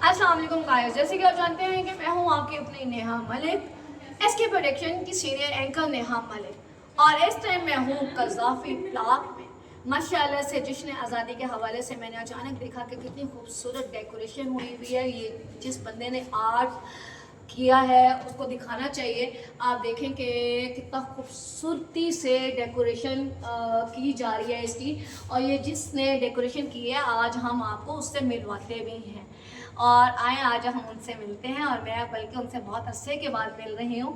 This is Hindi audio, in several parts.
अस्सलाम वालेकुम गाइस, जैसे कि आप जानते हैं कि मैं हूं आपकी अपनी नेहा मलिक, एसके प्रोडक्शन की सीनियर एंकर नेहा मलिक। और इस टाइम मैं हूं कज़ाफ़ी ब्लॉक में। माशाल्लाह से जश्न आज़ादी के हवाले से मैंने अचानक देखा कि कितनी खूबसूरत डेकोरेशन हुई हुई है। ये जिस बंदे ने आर्ट किया है उसको दिखाना चाहिए। आप देखें कि कितना खूबसूरती से डेकोरेशन की जा रही है इसकी, और ये जिसने डेकोरेशन की है आज हम आपको उससे मिलवाते भी हैं। और आए आज हम उनसे मिलते हैं, और मैं बल्कि उनसे बहुत अरसे के बाद मिल रही हूँ।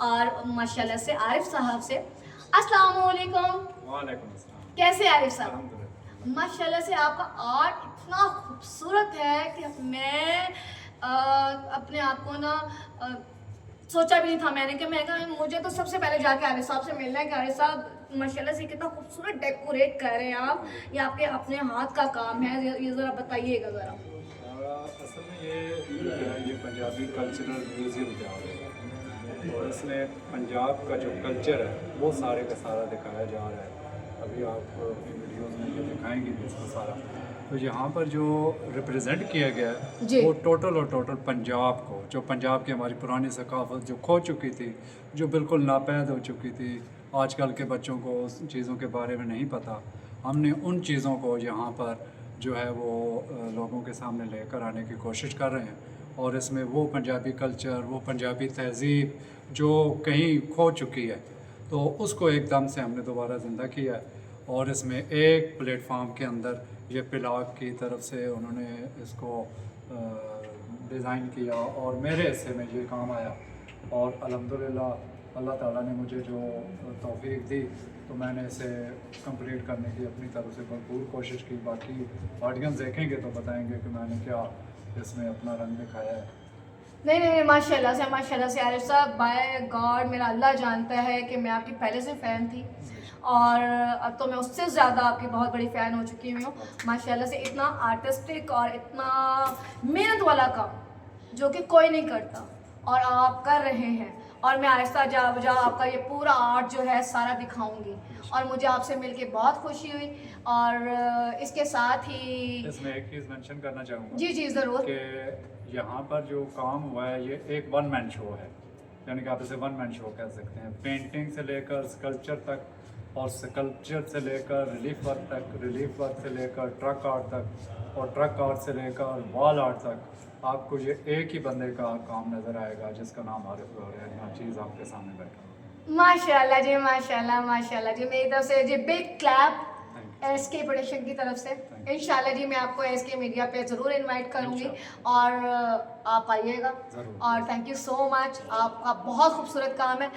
और माशाल्लाह से आरिफ साहब से। अस्सलाम वालेकुम। वालेकुम अस्सलाम। कैसे आरिफ साहब? अल्हम्दुलिल्लाह। माशाल्लाह से आपका आर्ट इतना खूबसूरत है कि मैं अपने आप को ना सोचा भी नहीं था। मैंने कहा मुझे तो सबसे पहले जाके आरिफ साहब से मिलना है कि आरिफ साहब माशाल्लाह से कितना खूबसूरत डेकोरेट कर रहे हैं आप। ये आपके अपने हाथ का काम है, ये ज़रा बताइएगा ज़रा। असल में ये पंजाबी कल्चरल म्यूज़ियम क्या है, और इसमें पंजाब का जो कल्चर है वो सारे का सारा दिखाया जा रहा है। अभी आप अपनी वीडियोज़ में जो दिखाएंगे इसको सारा, तो यहाँ पर जो रिप्रेजेंट किया गया जी। है वो टोटल और टोटल पंजाब को, जो पंजाब की हमारी पुरानी सकाफत जो खो चुकी थी, जो बिल्कुल नापैद हो चुकी थी, आजकल के बच्चों को उस चीज़ों के बारे में नहीं पता। हमने उन चीज़ों को यहाँ पर जो है वो लोगों के सामने लेकर आने की कोशिश कर रहे हैं। और इसमें वो पंजाबी कल्चर, वो पंजाबी तहज़ीब जो कहीं खो चुकी है, तो उसको एकदम से हमने दोबारा ज़िंदा किया है। और इसमें एक प्लेटफार्म के अंदर ये पिलाक की तरफ से उन्होंने इसको डिज़ाइन किया और मेरे हिस्से में ये काम आया। और अल्हम्दुलिल्लाह अल्लाह ताला ने मुझे जो तौफीक दी, तो मैंने इसे कंप्लीट करने की अपनी तरफ से भरपूर कोशिश की। बाकी ऑडियंस देखेंगे तो बताएंगे कि मैंने क्या इसमें अपना रंग दिखाया है। नहीं, माशाल्लाह से आरिफ साहब, बाय गॉड मेरा अल्लाह जानता है कि मैं आपकी पहले से फ़ैन थी, और अब तो मैं उससे ज़्यादा आपकी बहुत बड़ी फ़ैन हो चुकी हूँ। माशाल्लाह से इतना आर्टिस्टिक और इतना मेहनत वाला काम जो कि कोई नहीं करता और आप कर रहे हैं। और मैं आहिस्ता जा बजा आपका ये पूरा आर्ट जो है सारा दिखाऊंगी, और मुझे आपसे मिलके बहुत खुशी हुई। और इसके साथ ही इसमें एक चीज़ मेंशन करना चाहूँगा जी ज़रूर कि यहाँ पर जो काम हुआ है ये एक वन मैन शो है, यानी कि आप इसे वन मैन शो कह सकते हैं। पेंटिंग से लेकर स्कल्पचर तक, और स्कल्पचर से लेकर रिलीफ वर्क तक, रिलीफ वर्क से लेकर ट्रक आर्ट तक, और ट्रक आर्ट से लेकर वॉल आर्ट तक, आपको ये एक ही बंदे का काम नज़र आएगा जिसका नाम आरिफ गौहर है। यहाँ चीज़ आपके सामने बैठा। माशाल्लाह जी, माशाल्लाह जी, मेरी तरफ से जी बिग क्लैप एसके प्रोडक्शन की तरफ से। इंशाल्लाह जी मैं आपको एसके मीडिया पे ज़रूर इनवाइट करूँगी, और आप आइएगा। और थैंक यू सो मच, आपका बहुत खूबसूरत काम है।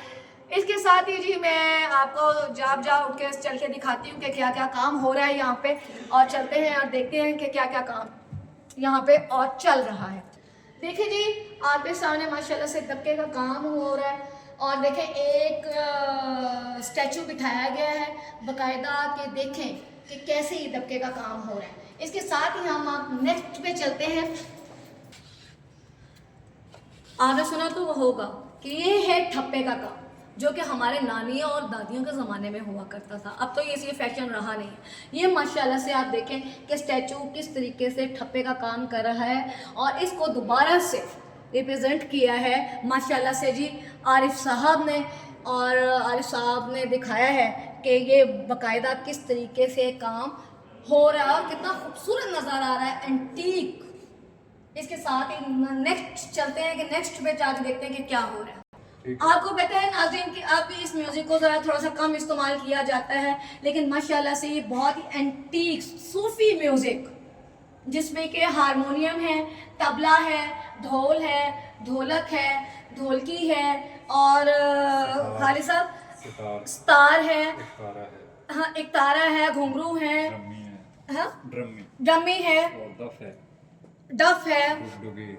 इसके साथ ही जी मैं आपको जा उठ के चल के दिखाती हूँ कि क्या क्या काम हो रहा है यहाँ पे, और चलते हैं और देखते हैं कि क्या क्या काम यहाँ पे और चल रहा है। देखिए जी, आपके सामने माशाल्लाह से दबके का काम हो रहा है, और देखें एक स्टैचू बिठाया गया है बाकायदा, कि देखें कि कैसे ये दबके का काम हो रहा है। इसके साथ ही हम आप नेक्स्ट पे चलते हैं। आपने सुना तो वो होगा कि ये है ठप्पे का काम, जो कि हमारे नानियों और दादियों के ज़माने में हुआ करता था। अब तो ये फैशन रहा नहीं है। ये माशाल्लाह से आप देखें कि स्टैचू किस तरीके से ठप्पे का काम कर रहा है, और इसको दोबारा से रिप्रेजेंट किया है माशाल्लाह से जी आरिफ साहब ने। और आरिफ साहब ने दिखाया है कि ये बाकायदा किस तरीके से काम हो रहा है, और कितना खूबसूरत नज़र आ रहा है, एंटीक। इसके साथ ही नेक्स्ट चलते हैं कि नेक्स्ट पे जाके देखते हैं कि क्या हो रहा है। आपको पता है नाज़रीन कि अब भी इस म्यूज़िक को ज़रा थोड़ा सा कम इस्तेमाल किया जाता है, लेकिन माशाल्लाह से ये बहुत ही एंटीक सूफी म्यूज़िक, जिसमें कि हारमोनियम है, तबला है, ढोल है, ढोलक है, ढोलकी है, और खाली साहब सितार है, हाँ एक तारा है, घुंघरू है, हाँ ड्रमी है, डफ है,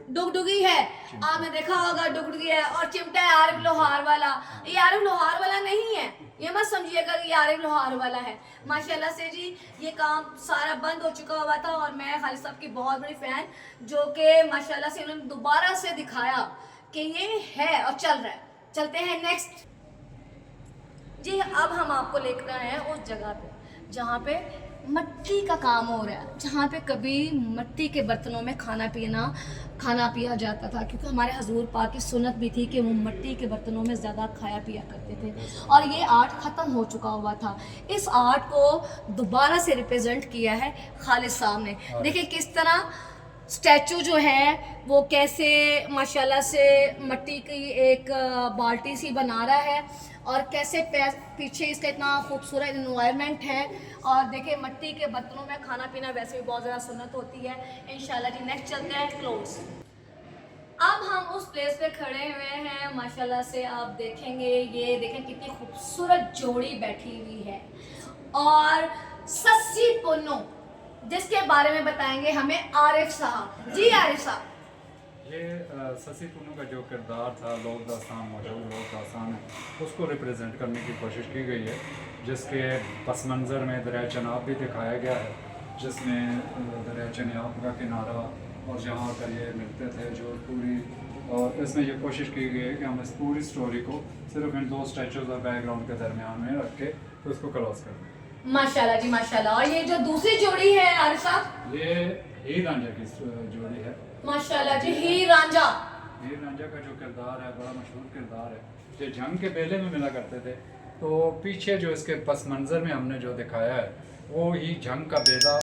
डुगडुगी है। आपने देखा होगा डुगडुगी है, और चिमटा है आरिफ लोहार वाला। ये आरिफ लोहार वाला नहीं है, ये मत समझिएगा कि ये आरिफ लोहार वाला है। माशाल्लाह से जी ये काम सारा बंद हो चुका हुआ था, और मैं खालिद साहब की बहुत बड़ी फ़ैन, जो कि माशाल्लाह से उन्होंने दोबारा से दिखाया कि ये है और चल रहा है। चलते हैं नेक्स्ट जी। अब हम आपको लेकर आए हैं उस जगह पे जहाँ पे मट्टी का काम हो रहा है, जहाँ पे कभी मट्टी के बर्तनों में खाना पिया जाता था, क्योंकि हमारे हजूर पाक की सुन्नत भी थी कि वो मट्टी के बर्तनों में ज़्यादा खाया पिया करते थे, और ये आर्ट ख़त्म हो चुका हुआ था। इस आर्ट को दोबारा से रिप्रेजेंट किया है खालिद साहब ने। देखिए किस तरह स्टैचू जो है वो कैसे माशाल्लाह से मट्टी की एक बाल्टी सी बना रहा है, और कैसे पीछे इसका इतना खूबसूरत इन्वायरमेंट है। और देखिए मट्टी के बर्तनों में खाना पीना वैसे भी बहुत ज़्यादा सुन्नत होती है। इंशाल्लाह जी नेक्स्ट चलते हैं क्लोज। अब हम उस प्लेस पे खड़े हुए हैं, माशाल्लाह से आप देखेंगे, ये देखें कितनी खूबसूरत जोड़ी बैठी हुई है, और सस्सी पुन्नो जिसके बारे में बताएंगे हमें आरिफ साहब। जी आरिफ साहब। ये ससी पुन्नू का जो किरदार था, लोक दास्तान मौजूद लोक दास्तान है, उसको रिप्रेजेंट करने की कोशिश की गई है, जिसके पस मंज़र में दरिया चनाब भी दिखाया गया है, जिसमें दरिया चनाब का किनारा और जहाँ पर ये मिलते थे जो पूरी, और इसमें ये कोशिश की गई है कि हम इस पूरी स्टोरी को सिर्फ इन 2 स्टैचूज़ और बैकग्राउंड के दरमियान में रख के तो इसको क्लोज कर दें। माशाल्लाह जी माशाल्लाह। और ये जो दूसरी जोड़ी है आरिफ साहब, ये हीर रांझा की जोड़ी है। माशाल्लाह जी, हीर रांझा। हीर रांझा का जो किरदार है बड़ा मशहूर किरदार है, ये जंग के बेले में मिला करते थे। तो पीछे जो इसके पस मंज़र में हमने जो दिखाया है वो ही जंग का बेला